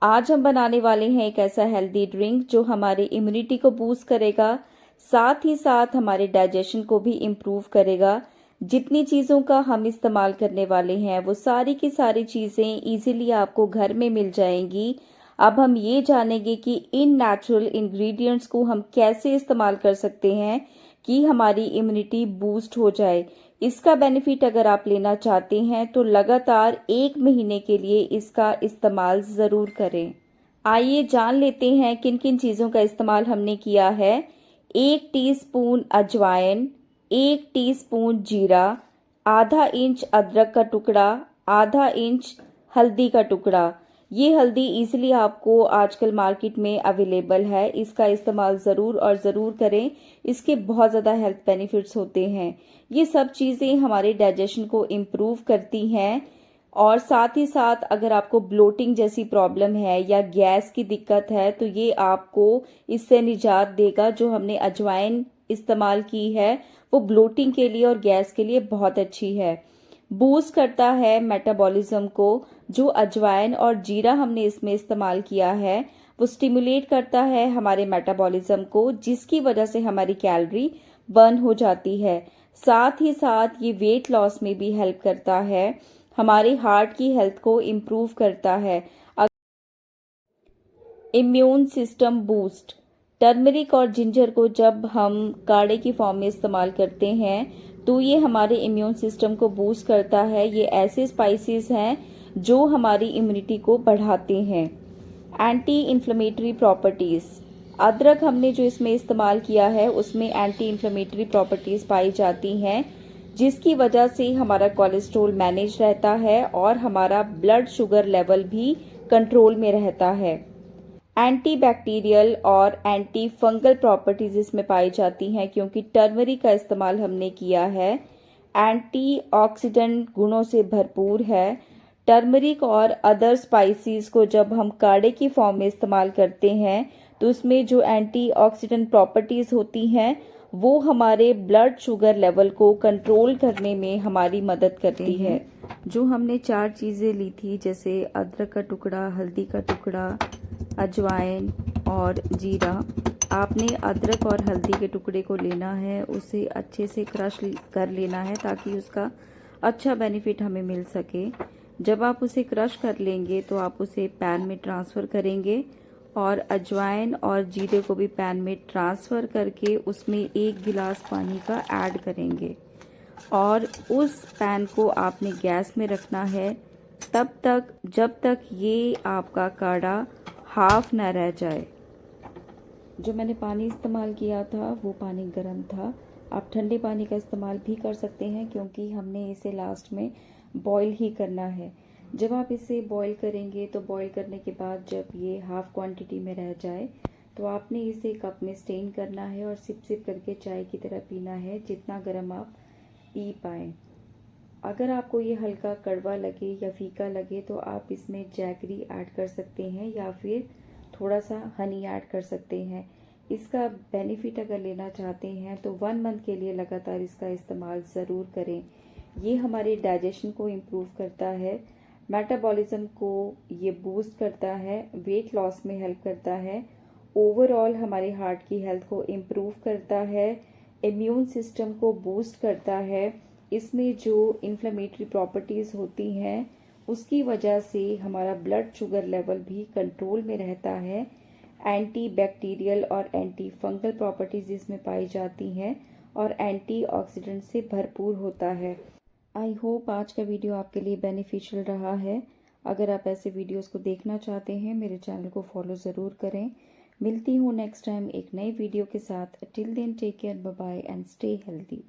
आज हम बनाने वाले हैं एक ऐसा हेल्दी ड्रिंक जो हमारे इम्यूनिटी को बूस्ट करेगा, साथ ही साथ हमारे डाइजेशन को भी इम्प्रूव करेगा। जितनी चीज़ों का हम इस्तेमाल करने वाले हैं वो सारी की सारी चीज़ें इजीली आपको घर में मिल जाएंगी। अब हम ये जानेंगे कि इन नेचुरल इंग्रेडिएंट्स को हम कैसे इस्तेमाल कर सकते हैं कि हमारी इम्यूनिटी बूस्ट हो जाए। इसका बेनिफिट अगर आप लेना चाहते हैं तो लगातार 1 महीने के लिए इसका इस्तेमाल ज़रूर करें। आइए जान लेते हैं किन किन चीज़ों का इस्तेमाल हमने किया है। 1 टीस्पून अजवाइन, 1 टीस्पून जीरा, आधा इंच अदरक का टुकड़ा, आधा इंच हल्दी का टुकड़ा। ये हल्दी इजीली आपको आजकल मार्केट में अवेलेबल है, इसका इस्तेमाल ज़रूर और ज़रूर करें। इसके बहुत ज़्यादा हेल्थ बेनिफिट्स होते हैं। ये सब चीज़ें हमारे डाइजेशन को इम्प्रूव करती हैं और साथ ही साथ अगर आपको ब्लोटिंग जैसी प्रॉब्लम है या गैस की दिक्कत है तो ये आपको इससे निजात देगा। जो हमने अजवाइन इस्तेमाल की है वो ब्लोटिंग के लिए और गैस के लिए बहुत अच्छी है, बूस्ट करता है मेटाबॉलिज्म को। जो अजवाइन और जीरा हमने इसमें इस्तेमाल किया है वो स्टिमुलेट करता है हमारे मेटाबॉलिज्म को, जिसकी वजह से हमारी कैलोरी बर्न हो जाती है। साथ ही साथ ये वेट लॉस में भी हेल्प करता है, हमारे हार्ट की हेल्थ को इम्प्रूव करता है। इम्यून सिस्टम बूस्ट, टर्मरिक और जिंजर को जब हम काढ़े की फॉर्म में इस्तेमाल करते हैं तो ये हमारे इम्यून सिस्टम को बूस्ट करता है। ये ऐसे स्पाइसेस हैं जो हमारी इम्यूनिटी को बढ़ाते हैं। एंटी इन्फ्लेमेटरी प्रॉपर्टीज़, अदरक हमने जो इसमें इस्तेमाल किया है उसमें एंटी इन्फ्लेमेटरी प्रॉपर्टीज़ पाई जाती हैं, जिसकी वजह से हमारा कोलेस्ट्रॉल मैनेज रहता है और हमारा ब्लड शुगर लेवल भी कंट्रोल में रहता है। एंटी बैक्टीरियल और एंटी फंगल प्रॉपर्टीज इसमें पाई जाती हैं क्योंकि टर्मरिक का इस्तेमाल हमने किया है। एंटीऑक्सीडेंट गुणों से भरपूर है। टर्मरिक और अदर स्पाइसेस को जब हम काढ़े की फॉर्म में इस्तेमाल करते हैं तो उसमें जो एंटीऑक्सीडेंट प्रॉपर्टीज होती हैं वो हमारे ब्लड शुगर लेवल को कंट्रोल करने में हमारी मदद करती है। जो हमने 4 चीज़ें ली थी जैसे अदरक का टुकड़ा, हल्दी का टुकड़ा, अजवाइन और जीरा, आपने अदरक और हल्दी के टुकड़े को लेना है, उसे अच्छे से क्रश कर लेना है ताकि उसका अच्छा बेनिफिट हमें मिल सके। जब आप उसे क्रश कर लेंगे तो आप उसे पैन में ट्रांसफ़र करेंगे और अजवाइन और जीरे को भी पैन में ट्रांसफ़र करके उसमें 1 गिलास पानी का ऐड करेंगे और उस पैन को आपने गैस में रखना है तब तक जब तक ये आपका काढ़ा हाफ ना रह जाए। जो मैंने पानी इस्तेमाल किया था वो पानी गर्म था। आप ठंडे पानी का इस्तेमाल भी कर सकते हैं क्योंकि हमने इसे लास्ट में बॉईल ही करना है। जब आप इसे बॉईल करेंगे तो बॉईल करने के बाद जब ये हाफ क्वांटिटी में रह जाए तो आपने इसे कप में स्टेन करना है और सिप सिप करके चाय की तरह पीना है, जितना गर्म आप पी पाएँ। अगर आपको ये हल्का कड़वा लगे या फीका लगे तो आप इसमें जैगरी ऐड कर सकते हैं या फिर थोड़ा सा हनी ऐड कर सकते हैं। इसका बेनिफिट अगर लेना चाहते हैं तो 1 मंथ के लिए लगातार इसका इस्तेमाल ज़रूर करें। ये हमारे डाइजेशन को इम्प्रूव करता है, मेटाबॉलिज्म को ये बूस्ट करता है, वेट लॉस में हेल्प करता है, ओवरऑल हमारे हार्ट की हेल्थ को इम्प्रूव करता है, इम्यून सिस्टम को बूस्ट करता है। इसमें जो इन्फ्लेमेटरी प्रॉपर्टीज़ होती हैं उसकी वजह से हमारा ब्लड शुगर लेवल भी कंट्रोल में रहता है। एंटी बैक्टीरियल और एंटी फंगल प्रॉपर्टीज़ इसमें पाई जाती हैं और एंटीऑक्सीडेंट से भरपूर होता है। आई होप आज का वीडियो आपके लिए बेनिफिशियल रहा है। अगर आप ऐसे वीडियोस को देखना चाहते हैं मेरे चैनल को फॉलो ज़रूर करें। मिलती हूँ नेक्स्ट टाइम एक नए वीडियो के साथ। Till then take care, bye bye and stay healthy.